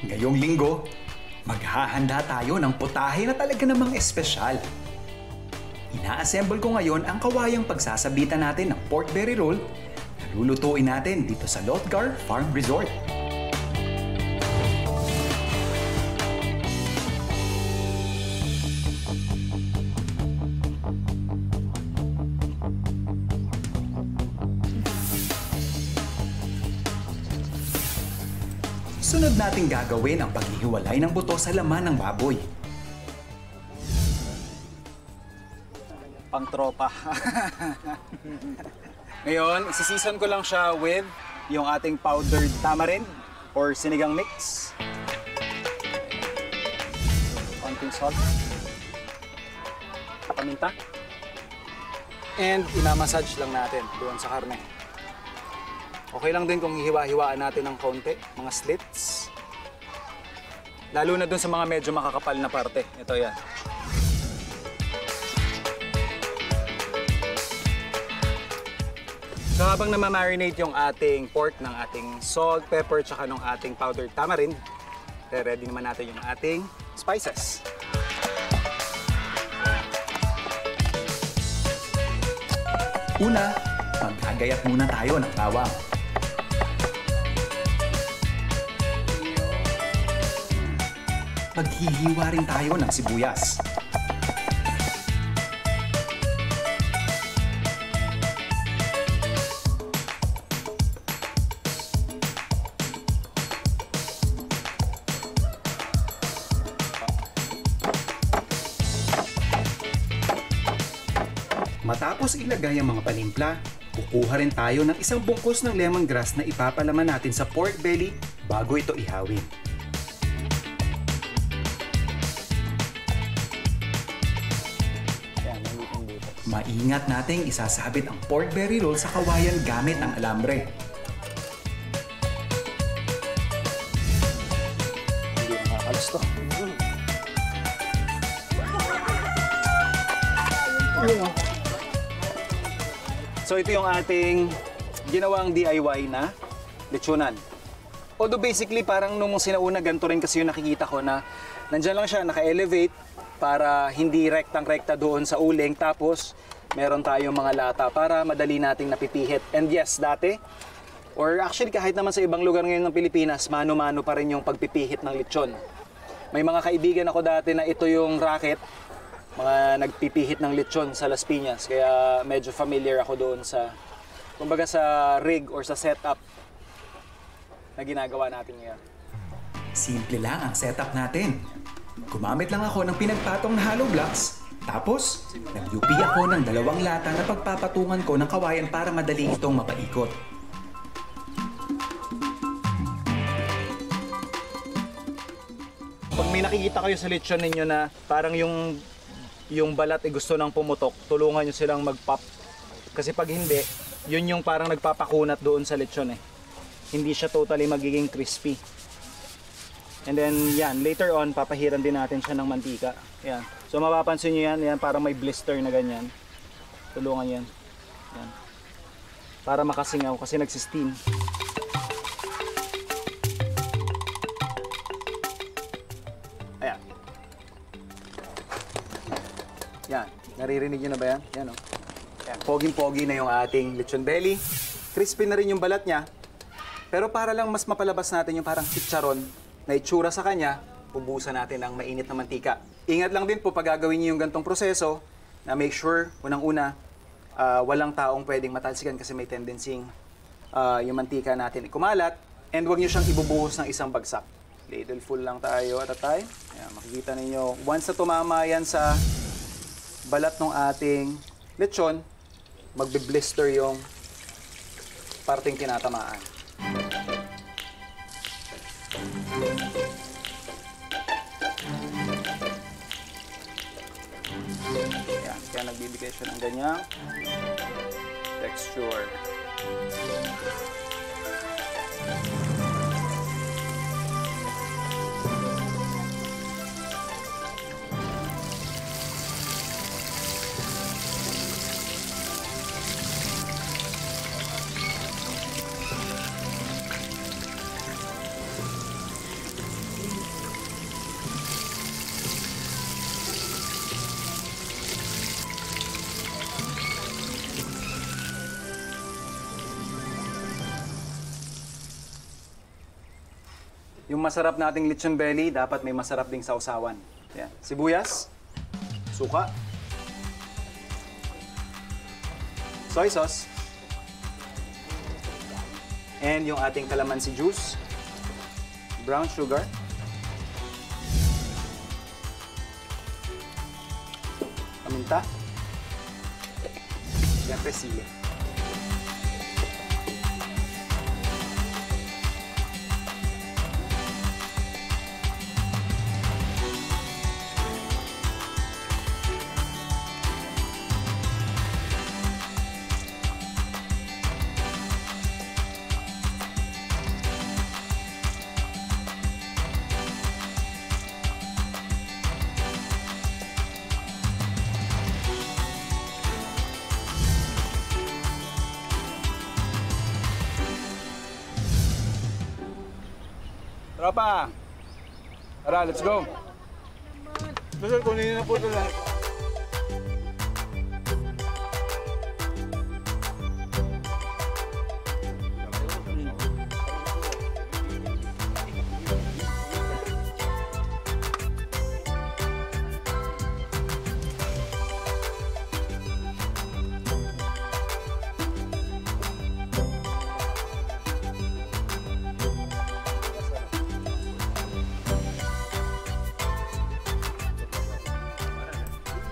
Ngayong linggo, maghahanda tayo ng putahe na talaga namang espesyal. Ina-assemble ko ngayon ang kawayang pagsasabitan natin ng pork belly roll na lulutuin natin dito sa Lotgar Farm Resort. Sunod nating gagawin ang paghihiwalay ng buto sa laman ng baboy. Pang tropa. Ngayon, isi-season ko lang siya with yung ating powdered tamarind or sinigang mix. Konting salt. Paminta. And inamassage lang natin doon sa karne. Okay lang din kung hiwa-hiwaan natin ng konti, mga slits. Lalo na dun sa mga medyo makakapal na parte. Ito yan. So habang namamarinate yung ating pork ng ating salt, pepper, tsaka ng ating powdered tamarind, ready naman natin yung ating spices. Una, maggagayat muna tayo ng bawang. Maghihiwa rin tayo ng sibuyas. Matapos ilagay ang mga panimpla, kukuha rin tayo ng isang bungkus ng lemongrass na ipapalaman natin sa pork belly bago ito ihawin. Maingat nating isasabit ang pork belly roll sa kawayan gamit ang alambre. Hindi nakakalas to. So ito yung ating ginawang DIY na lechonan. Although basically parang nung sinauna ganito rin kasi yung nakikita ko na nandyan lang siya naka-elevate para hindi rektang-rekta doon sa uling, tapos meron tayong mga lata para madali nating napipihit. And yes, dati, or actually kahit naman sa ibang lugar ngayon ng Pilipinas, mano-mano pa rin yung pagpipihit ng lechon. May mga kaibigan ako dati na ito yung racket, mga nagpipihit ng lechon sa Las Piñas, kaya medyo familiar ako doon sa, kumbaga sa rig or sa setup na ginagawa natin ngayon. Simple lang ang setup natin. Gumamit lang ako ng pinagpatong na hollow blocks. Tapos, nag-UP ako ng 2 lata na pagpapatungan ko ng kawayan para madali itong mapaikot. Pag may nakikita kayo sa lechon ninyo na parang yung balat ay gusto nang pumutok, tulungan nyo silang mag-pop. Kasi pag hindi, yun yung parang nagpapakunat doon sa lechon eh. Hindi siya totally magiging crispy. And then yan, later on, papahiran din natin siya ng mantika. Yan. So mapapansin nyo yan, parang may blister na ganyan. Tulungan yan. Yan. Para makasingaw kasi nagsisteam. Ayan. Yan. Naririnig nyo na ba yan? Yan o. Yan. Poging-pogi na yung ating lechon belly. Crispy na rin yung balat niya. Pero para lang mas mapalabas natin yung parang chicharon na itsura sa kanya, pubusan natin ng mainit na mantika. Ingat lang din po pag gagawin niyo yung gantong proseso na make sure, unang-una, walang taong pwedeng matalsikan kasi may tendency yung mantika natin kumalat, and huwag niyo siyang ibubuhos ng isang bagsak. Ladle full lang tayo at a time. Ayan, makikita ninyo, once na tumama yan sa balat ng ating lechon, magbe-blister yung parteng tinatamaan. Yan, kaya nagbibigay siya ng ganyang texture. Yung masarap nating lechon belly, dapat may masarap ding sausawan. Yan. Sibuyas, suka, soy sauce, and yung ating calamansi juice, brown sugar, paminta, siyempre sili. Tropa! Tara, let's go! Sir, kunin na po ito lahat.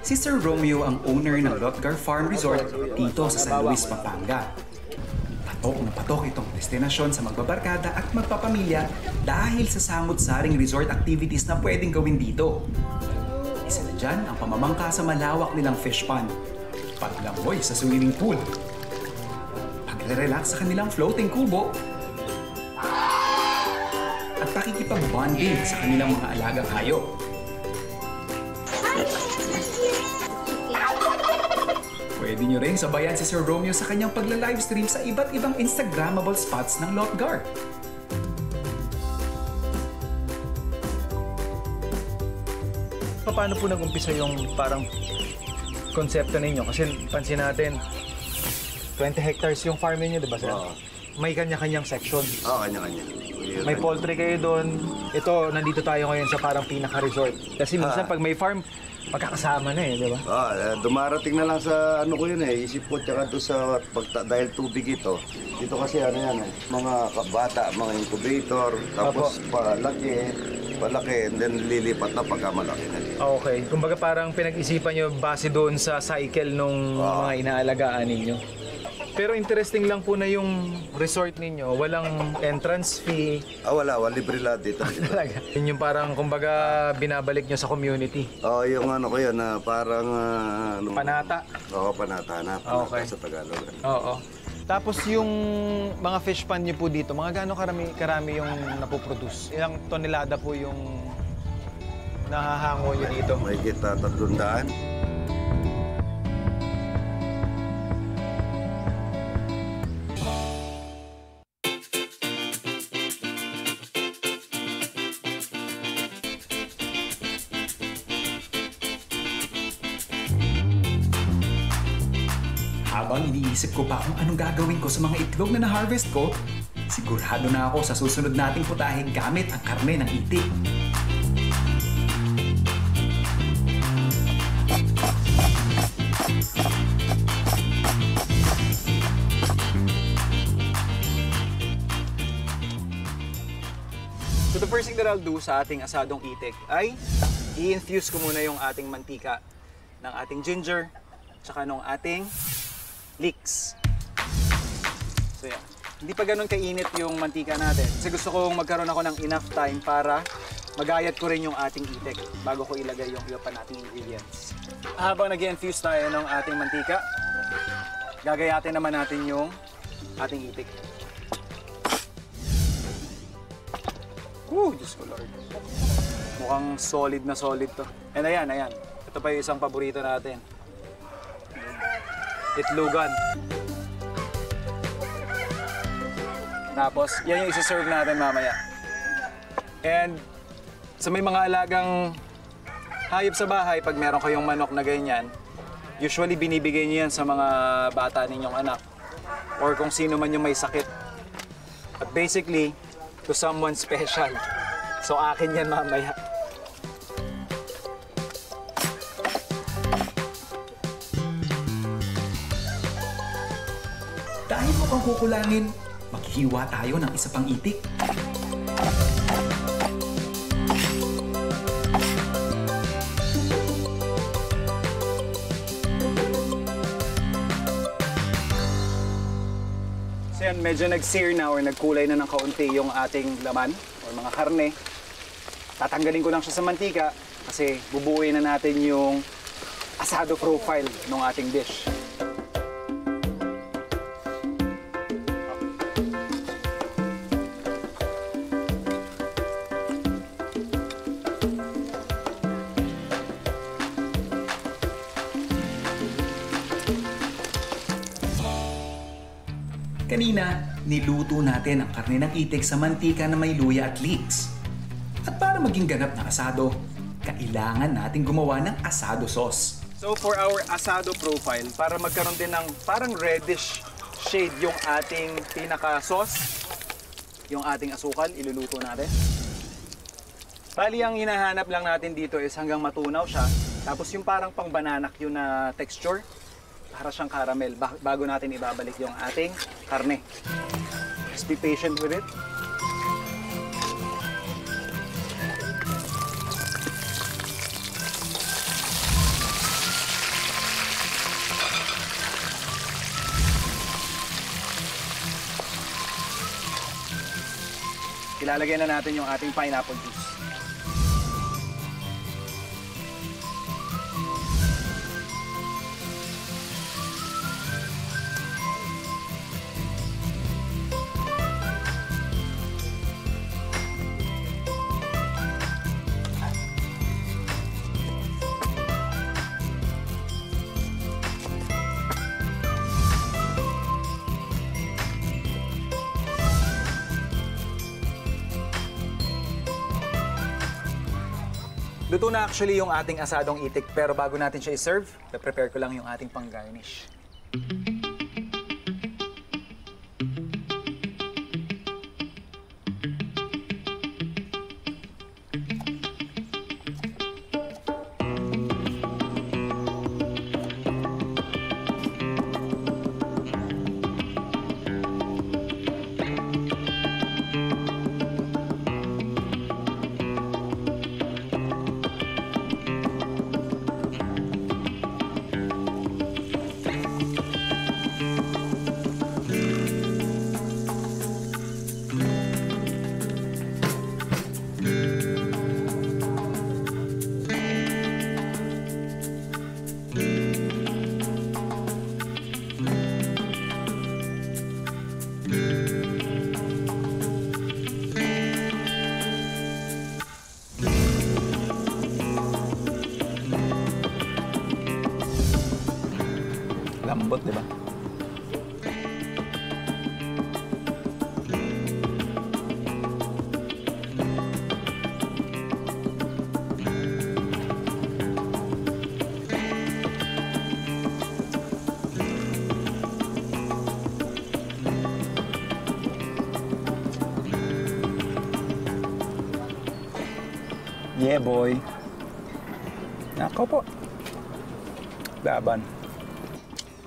Si Sir Romeo ang owner ng Lotgar Farm Resort dito sa San Luis, Pampanga. Patok na patok itong destinasyon sa magbabarkada at magpapamilya dahil sa samot-saring resort activities na pwedeng gawin dito. Isa na dyan ang pamamangka sa malawak nilang fish pond, paglangoy sa swimming pool, pagre-relax sa kanilang floating kubo, at pakikipag-bonding sa kanilang mga alagang hayop. Pwede nyo rin sabayan si Sir Romeo sa kanyang pagla-livestream sa iba't ibang Instagrammable spots ng Lotgar. Paano po nag-umpisa yung parang konsepto ninyo? Kasi pansin natin, 20 hectares yung farm ninyo, di ba sir? Oo. May kanya-kanyang section. Oo, kanya-kanya. May poultry kayo doon. Ito, nandito tayo ngayon sa parang pinaka-resort. Kasi minsan pag may farm, magkakasama na di ba? Dumarating na lang sa ano ko yun isip ko tsaka to sa dahil tubig ito. Dito kasi ano yan mga kabata, mga incubator, tapos palaki, and then lilipat na pagka malaki na. Okay. Kumbaga parang pinag-isipan nyo base doon sa cycle nung mga inaalagaan ninyo. Pero interesting lang po na yung resort ninyo, walang entrance fee. Wala, libre lahat dito. Talaga. Yun yung parang kumbaga binabalik nyo sa community. Yung ano ko yun, parang... Panata. Oo, panata na. Okay. Sa Tagalog. Oo. Tapos yung mga fish pond nyo po dito, mga gaano karami yung napoproduce? Ilang tonelada po yung nahahango nyo dito? May kita 300. Habang iniisip ko pa kung anong gagawin ko sa mga itlog na na-harvest ko, sigurado na ako sa susunod nating putahe gamit ang karne ng itik. So the first thing that I'll do sa ating asadong itik ay i-infuse ko muna yung ating mantika ng ating ginger tsaka nung ating leeks. So yeah, hindi pa ganun kainit yung mantika natin. Kasi gusto kong magkaroon ako ng enough time para magayat ko rin yung ating itik bago ko ilagay yung iba pa nating ingredients. Habang nag-infuse tayo ng ating mantika, gagayatin naman natin yung ating itik. Diyos ko Lord. Mukhang solid na solid to. And ayan. Ito pa yung isang paborito natin. Itlogan. Tapos, yan yung isi-serve natin mamaya. And sa may mga alagang hayop sa bahay, pag meron kayong manok na ganyan, usually binibigay niyo yan sa mga bata ninyong anak or kung sino man yung may sakit. But basically, to someone special. So akin yan mamaya. Dahil mukhang kukulangin, maghihiwa tayo ng isa pang itik. So yan, medyo nag-sear na or nagkulay na ng kaunti yung ating laman or mga karne. Tatanggalin ko lang siya sa mantika kasi bubuuin na natin yung asado profile ng ating dish. Kanina, niluto natin ang karne ng itik sa mantika na may luya at leeks. At para maging ganap na asado, kailangan natin gumawa ng asado sauce. So for our asado profile, para magkaroon din ng parang reddish shade yung ating pinaka-sauce, yung ating asukal, iluluto natin. Bali, ang hinahanap lang natin dito is hanggang matunaw siya. Tapos yung parang pang-bananak yun na texture, para siyang caramel bago natin ibabalik yung ating karne. Just be patient with it. Ilalagay na natin yung ating pineapple juice. Luto na actually yung ating asadong itik, pero bago natin siya i-serve, prepare ko lang yung ating pang-garnish. Lambot, di ba? Yeah, boy. Nako po. Laban.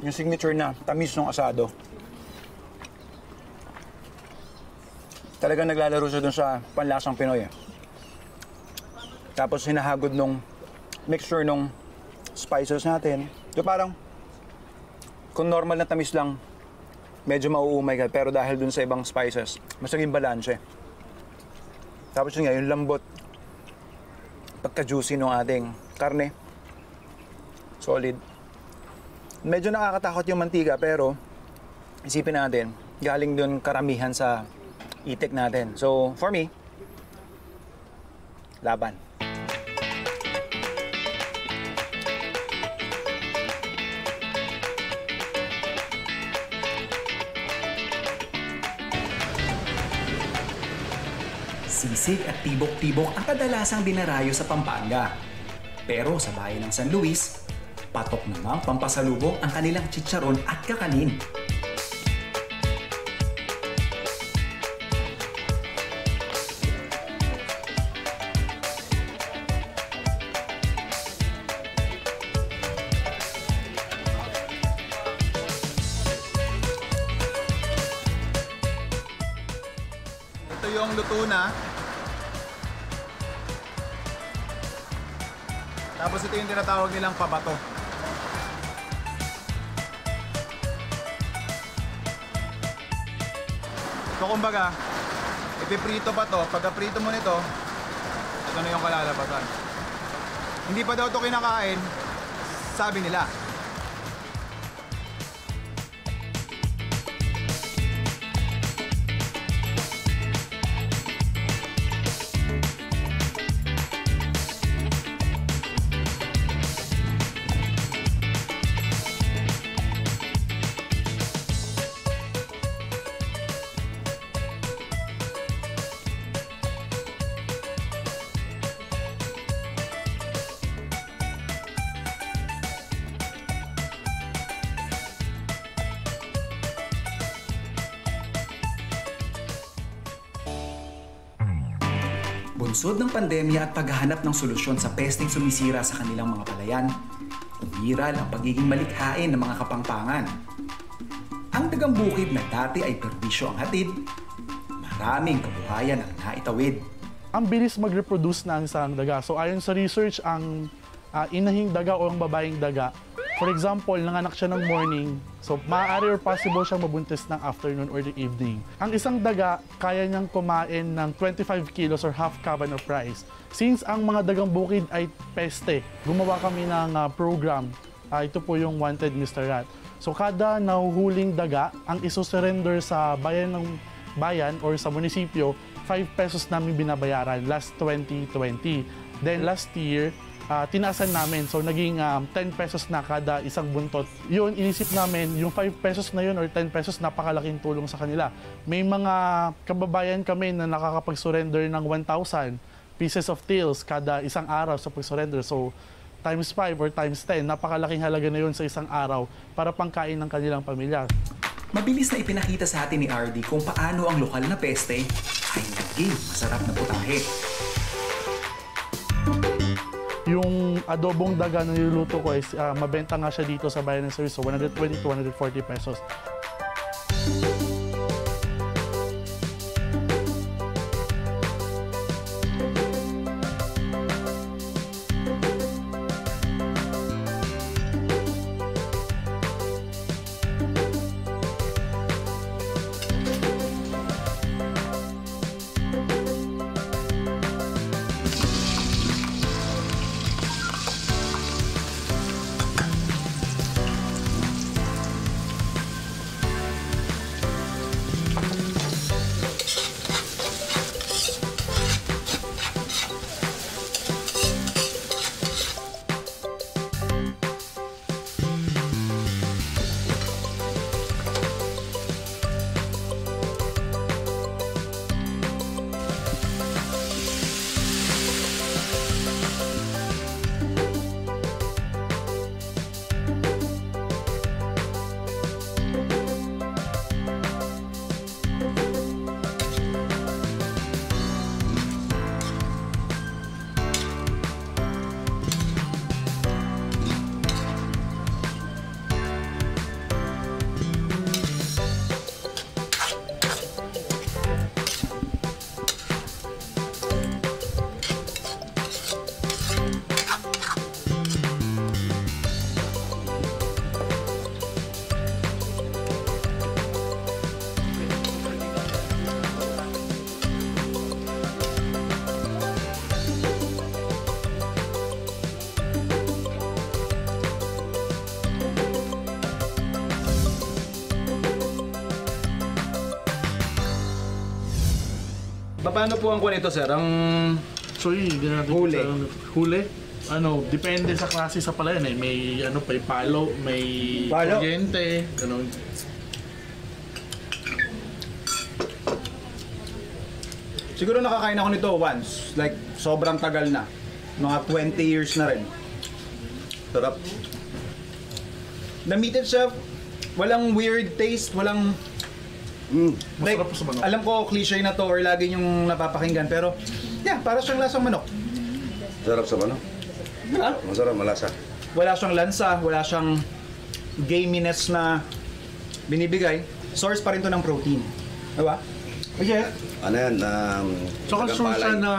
Yung signature na tamis ng asado. Talagang naglalaro siya dun sa panlasang Pinoy. Tapos hinahagod nung mixture nung spices natin. So parang, kung normal na tamis lang, medyo mauumay ka. Pero dahil dun sa ibang spices, mas naging balanse. Tapos yun nga, yung lambot, pagka-juicy ng ating karne. Solid. Medyo nakakatakot yung mantika, pero isipin natin, galing dun karamihan sa itik natin. So, for me, laban. Sisig at tibok-tibok ang kadalasang dinarayo sa Pampanga. Pero sa bayan ng San Luis, patok namang pampasalubong ang kanilang chicharon at kakanin. ito yung luto na. Tapos ito yung tinatawag nilang pabato. So kumbaga, ipiprito pa to. Pagka-prito mo nito, ito na yung kalalabasan. Hindi pa daw to kinakain, sabi nila. Bunsod ng pandemya at paghahanap ng solusyon sa pesteng sumisira sa kanilang mga palayan, umiral ang pagiging malikhain ng mga kapangpangan. Ang dagang bukid na dati ay perbisyo ang hatid, maraming kabuhayan ang naitawid. Ang bilis mag-reproduce na ang isang daga. So ayon sa research, ang inahing daga o ang babaeng daga, for example, nanganak siya ng morning, so maaari or possible siyang mabuntis ng afternoon or the evening. Ang isang daga, kaya niyang kumain ng 25 kilos or half caban of rice. Since ang mga dagang bukid ay peste, gumawa kami ng program. Ito po yung Wanted Mr. Rat. So kada nahuhuling daga, ang isusurrender sa bayan or sa munisipyo, 5 pesos namin binabayaran last 2020. Then last year, tinaasan namin. So, naging 10 pesos na kada isang buntot. Yun, inisip namin, yung 5 pesos na yun or 10 pesos, napakalaking tulong sa kanila. May mga kababayan kami na nakakapag-surrender ng 1,000 pieces of tails kada isang araw sa pag-surrender. So, times 5 or times 10, napakalaking halaga na yun sa isang araw para pangkain ng kanilang pamilya. Mabilis na ipinakita sa atin ni RD kung paano ang lokal na peste ay naging masarap na putahe. Yung adobong daga na niluluto ko is mabenta nga siya dito sa bayan ng Service, so 120 to 140 pesos. Paano po ang kuha nito, sir? Ang So yun, Huli. Huli? Depende sa klase sa palayan eh. May may palo, may Palo? kuryente, ganun. siguro nakakain ako nito once. Like, sobrang tagal na. Mga 20 years na rin. Sarap. Lamited siya. Walang weird taste, walang... Like, Masarap po sa manok. alam ko cliche na to or lagi yung napapakinggan, pero yeah, para siyang lasang manok. Sarap sa manok. Ha? Masarap, malasa. Wala siyang lansa, wala siyang gaminess na binibigay. Source pa rin to ng protein. Diba? Okay. Ano yan? Tsaka sure siya palay. na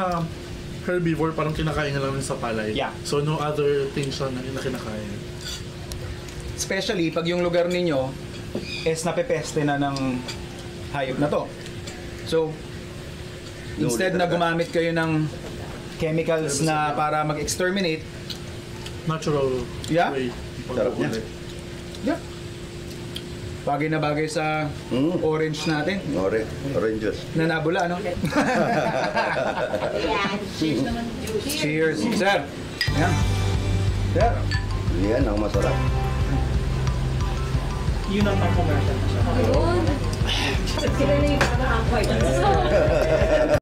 herbivore, parang kinakain niya lang rin sa palay. Yeah. So no other things siya na kinakain. Especially pag yung lugar ninyo is napepeste na ng hayop na to. So, instead na gumamit kayo ng chemicals na para mag-exterminate, Natural Yeah. way. Sarap niya. yeah. Bagay na bagay sa orange natin Oranges. na nabula, no? Cheers, sir. Ayan. Sir. Yan ang masarap. Yun ang pang-commercial na siya. Sila na yung mga awkward.